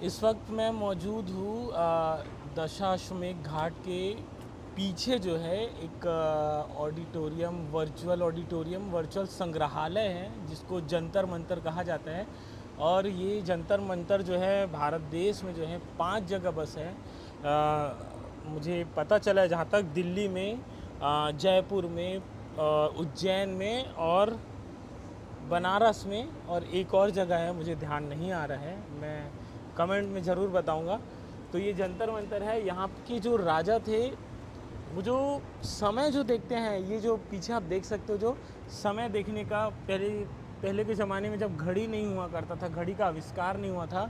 इस वक्त मैं मौजूद हूँ दशाश्वमेध घाट के पीछे जो है एक ऑडिटोरियम, वर्चुअल संग्रहालय है जिसको जंतर मंतर कहा जाता है। और ये जंतर मंतर जो है भारत देश में जो है 5 जगह बस है। मुझे पता चला है जहाँ तक, दिल्ली में, जयपुर में, उज्जैन में और बनारस में, और एक और जगह है मुझे ध्यान नहीं आ रहा है, मैं कमेंट में ज़रूर बताऊंगा। तो ये जंतर मंतर है। यहाँ के जो राजा थे वो जो समय जो देखते हैं, ये जो पीछे आप देख सकते हो, जो समय देखने का, पहले के ज़माने में जब घड़ी नहीं हुआ करता था, घड़ी का आविष्कार नहीं हुआ था,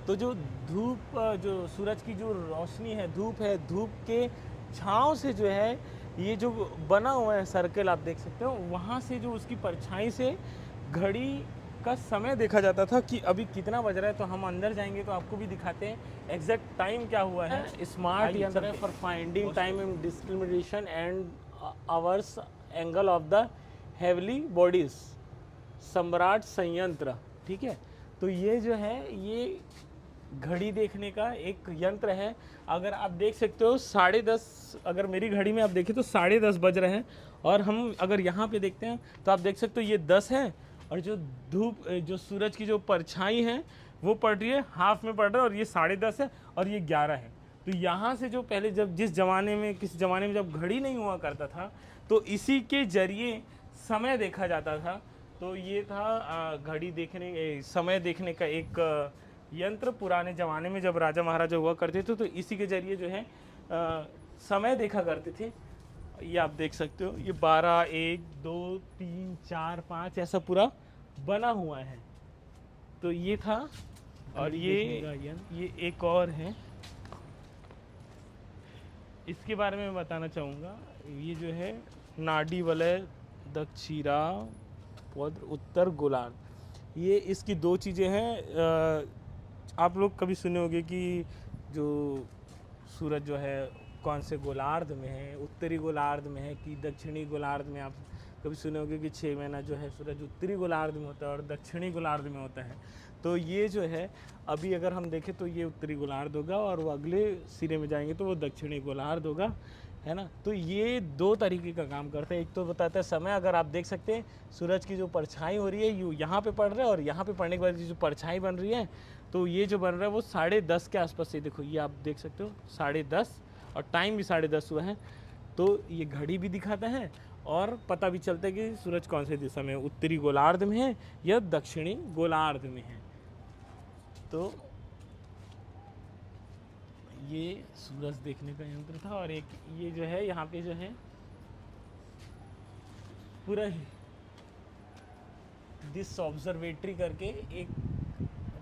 तो जो धूप, जो सूरज की जो रोशनी है, धूप के छाँव से जो है ये जो बना हुआ है सर्कल आप देख सकते हो, वहाँ से जो उसकी परछाई से घड़ी का समय देखा जाता था कि अभी कितना बज रहा है। तो हम अंदर जाएंगे तो आपको भी दिखाते हैं एग्जैक्ट टाइम क्या हुआ है। स्मार्ट यंत्र है for finding time and discrimination and hours angle of the heavily bodies, सम्राट संयंत्र। ठीक है, तो ये जो है ये घड़ी देखने का एक यंत्र है। अगर आप देख सकते हो 10:30, अगर मेरी घड़ी में आप देखें तो 10:30 बज रहे हैं, और हम अगर यहाँ पे देखते हैं तो आप देख सकते हो ये 10 है, और जो धूप, जो सूरज की जो परछाई है वो पड़ रही है, हाफ में पड़ रहा है, और ये 10:30 है और ये 11 है। तो यहाँ से जो पहले, जब किस ज़माने में जब घड़ी नहीं हुआ करता था, तो इसी के जरिए समय देखा जाता था। तो ये था घड़ी देखने, समय देखने का एक यंत्र। पुराने ज़माने में जब राजा महाराजा हुआ करते थे तो इसी के जरिए जो है समय देखा करते थे। ये आप देख सकते हो, ये 12, 1, 2, 3, 4, 5 ऐसा पूरा बना हुआ है। तो ये था, और ये एक और है, इसके बारे में मैं बताना चाहूँगा। ये जो है नाड़ी वलय, दक्षिणा पौध, उत्तर गोलार्ध, ये इसकी 2 चीज़ें हैं। आप लोग कभी सुने होंगे कि जो सूरज जो है कौन से गोलार्ध में है, उत्तरी गोलार्ध में है कि दक्षिणी गोलार्ध में। आप कभी सुने होंगे कि 6 महीना जो है सूरज उत्तरी गोलार्ध में होता है और दक्षिणी गोलार्ध में होता है। तो ये जो है अभी अगर हम देखें तो ये उत्तरी गोलार्ध होगा, और वो अगले सिरे में जाएंगे तो वो दक्षिणी गोलार्ध होगा, है ना। तो ये 2 तरीके का काम करते हैं। एक तो बताता है समय, अगर आप देख सकते हैं सूरज की जो परछाई हो रही है यू यहाँ पे पड़ रहा है, और यहाँ पे पड़ने के बाद जो परछाई बन रही है, तो ये जो बन रहा है वो 10:30 के आसपास से, देखो ये आप देख सकते हो 10:30, और टाइम भी 10:30 हुआ है। तो ये घड़ी भी दिखाता है और पता भी चलता है कि सूरज कौन से दिशा में, उत्तरी गोलार्ध में है या दक्षिणी गोलार्ध में है। तो ये सूरज देखने का यंत्र था। और एक ये जो है यहाँ पे जो है पूरा दिस ऑब्जर्वेटरी करके एक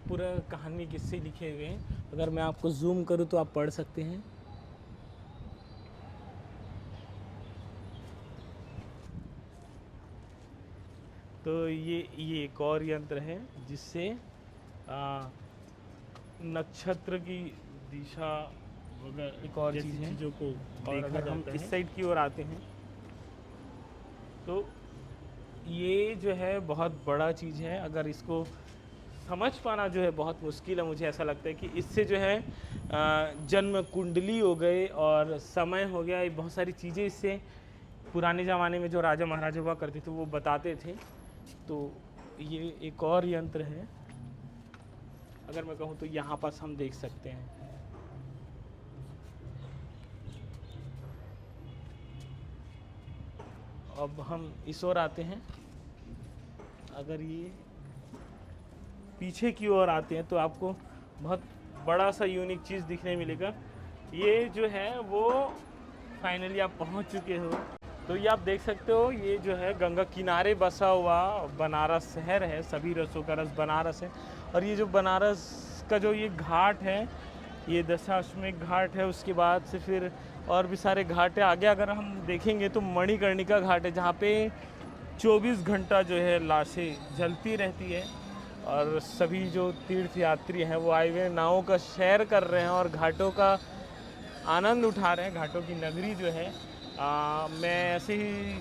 पूरा कहानी किस्से लिखे हुए हैं। अगर मैं आपको जूम करूँ तो आप पढ़ सकते हैं। तो ये एक और यंत्र है जिससे नक्षत्र की दिशा वगैरह एक और चीज़ों को, और अगर हम इस साइड की ओर आते हैं तो ये जो है बहुत बड़ा चीज़ है। अगर इसको समझ पाना जो है बहुत मुश्किल है। मुझे ऐसा लगता है कि इससे जो है जन्म कुंडली हो गए और समय हो गया, ये बहुत सारी चीज़ें इससे पुराने ज़माने में जो राजा महाराजा हुआ करते थे वो बताते थे। तो ये एक और यंत्र है, अगर मैं कहूँ तो यहाँ पास हम देख सकते हैं। अब हम इस ओर आते हैं। अगर ये पीछे की ओर आते हैं तो आपको बहुत बड़ा सा यूनिक चीज़ दिखने मिलेगा। ये जो है वो फाइनली आप पहुंच चुके हो। तो ये आप देख सकते हो, ये जो है गंगा किनारे बसा हुआ बनारस शहर है, सभी रसों का रस बनारस है। और ये जो बनारस का जो ये घाट है, ये दशाश्वमेध घाट है। उसके बाद से फिर और भी सारे घाट है। आगे अगर हम देखेंगे तो मणिकर्णिका घाट है, जहाँ पे 24 घंटा जो है लाशें जलती रहती है, और सभी जो तीर्थ यात्री हैं वो आए हुए नावों का शेयर कर रहे हैं और घाटों का आनंद उठा रहे हैं। घाटों की नगरी जो है, मैं ऐसे ही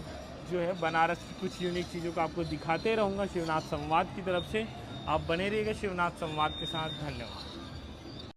जो है बनारस की कुछ यूनिक चीज़ों को आपको दिखाते रहूँगा शिवनाथ संवाद की तरफ से। आप बने रहिएगा शिवनाथ संवाद के साथ। धन्यवाद।